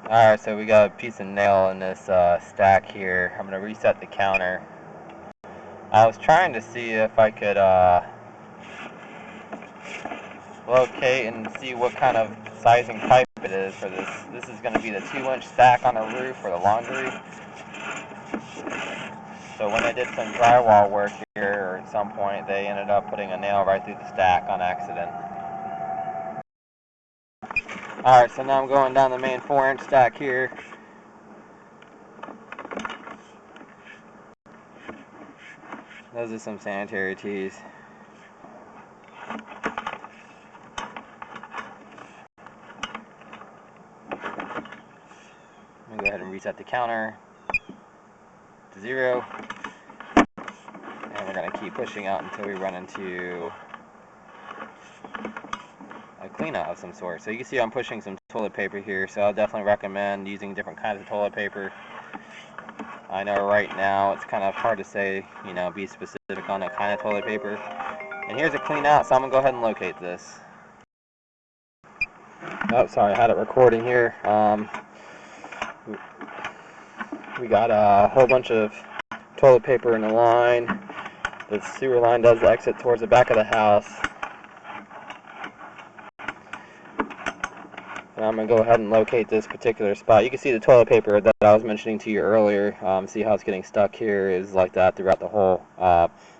Alright, so we got a piece of nail in this stack here. I'm going to reset the counter. I was trying to see if I could locate and see what kind of sizing pipe it is for this. This is going to be the 2-inch stack on the roof for the laundry. So when they did some drywall work here at some point, they ended up putting a nail right through the stack on accident. Alright, so now I'm going down the main 4-inch stack here. Those are some sanitary tees. I'm going to go ahead and reset the counter to 0. And we're going to keep pushing out until we run into a cleanout of some sort. So you can see I'm pushing some toilet paper here, so I'll definitely recommend using different kinds of toilet paper. I know right now it's kind of hard to say, be specific on that kind of toilet paper. And here's a clean out, so I'm going to go ahead and locate this. Oh, sorry, I had it recording here. We got a whole bunch of toilet paper in the line. The sewer line does exit towards the back of the house. And I'm going to go ahead and locate this particular spot. You can see the toilet paper that I was mentioning to you earlier. See how it's getting stuck here is like that throughout the whole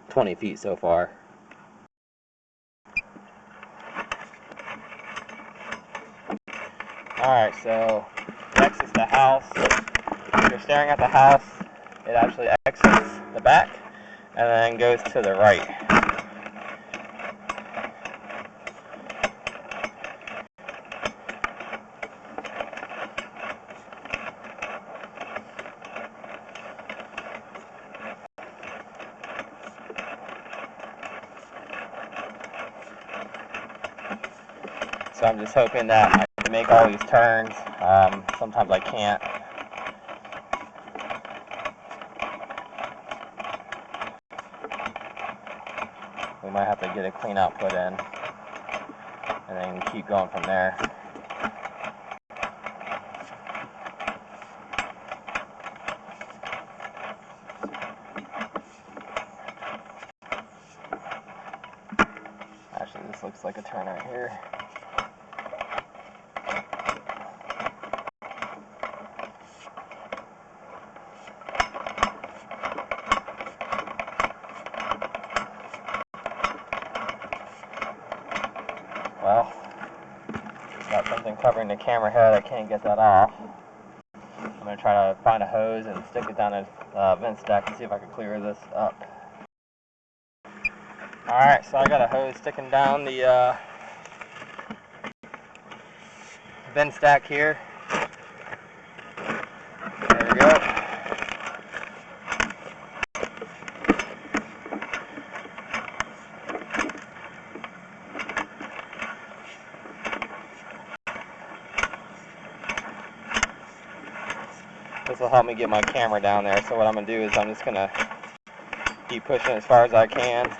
20 feet so far. Alright, so it exits the house. If you're staring at the house, it actually exits the back and then goes to the right. So I'm just hoping that I can make all these turns. Sometimes I can't. We might have to get a clean out put in and then keep going from there. Actually, this looks like a turn right here. Well, got something covering the camera head. I can't get that off. I'm going to try to find a hose and stick it down a vent stack and see if I can clear this up. Alright, so I got a hose sticking down the vent stack here. There we go. This will help me get my camera down there. So what I'm going to do is I'm just going to keep pushing as far as I can.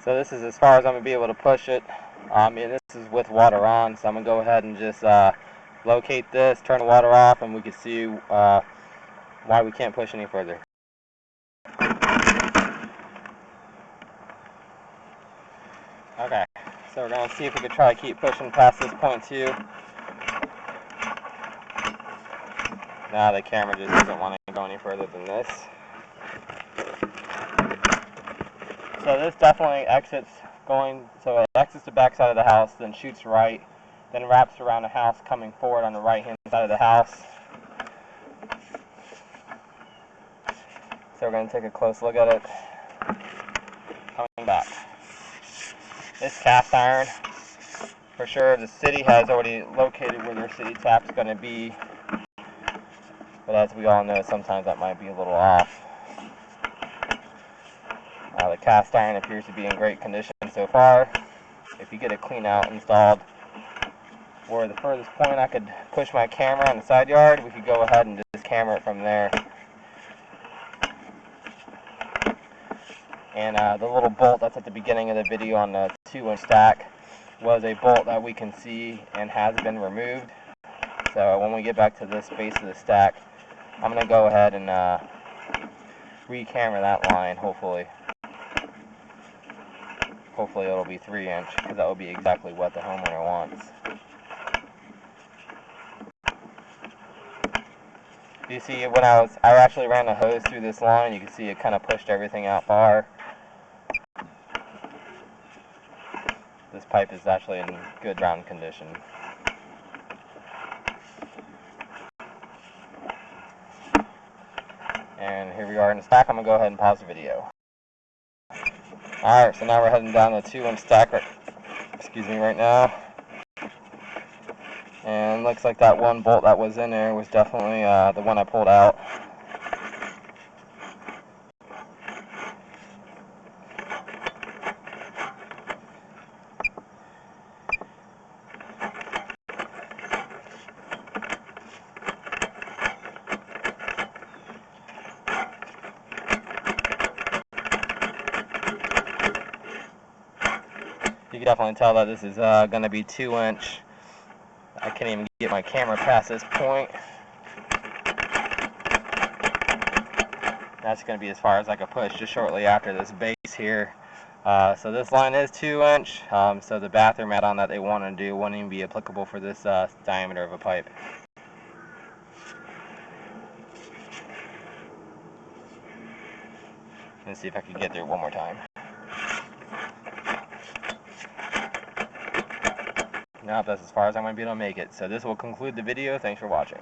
So this is as far as I'm going to be able to push it. And this is with water on, so I'm going to go ahead and just locate this, turn the water off, and we can see why we can't push any further. Okay, so we're going to see if we can try to keep pushing past this point too. Nah, the camera just doesn't want to go any further than this. So this definitely exits so it exits the back side of the house, then shoots right, then wraps around the house coming forward on the right hand side of the house. So we're going to take a close look at it. Coming back. This cast iron, for sure the city has already located where their city tap's going to be. but as we all know, sometimes that might be a little off. The cast iron appears to be in great condition so far. If you get a clean out installed, or the furthest point I could push my camera in the side yard, we could go ahead and just camera it from there. And the little bolt that's at the beginning of the video on the 2-inch stack was a bolt that we can see and has been removed. So when we get back to this base of the stack, I'm going to go ahead and re-camera that line, hopefully. Hopefully it'll be 3-inch, because that will be exactly what the homeowner wants. You see, when I actually ran the hose through this line, you can see it kind of pushed everything out far. This pipe is actually in good round condition. And here we are in the stack. I'm going to go ahead and pause the video. Alright, so now we're heading down the 2-inch stack right now. And looks like that one bolt that was in there was definitely the one I pulled out. You can definitely tell that this is going to be 2-inch. I can't even get my camera past this point. That's going to be as far as I could push just shortly after this base here. So this line is 2-inch, so the bathroom add-on that they want to do won't even be applicable for this diameter of a pipe. Let's see if I can get there one more time. Nope, that's as far as I'm going to be able to make it. So this will conclude the video. Thanks for watching.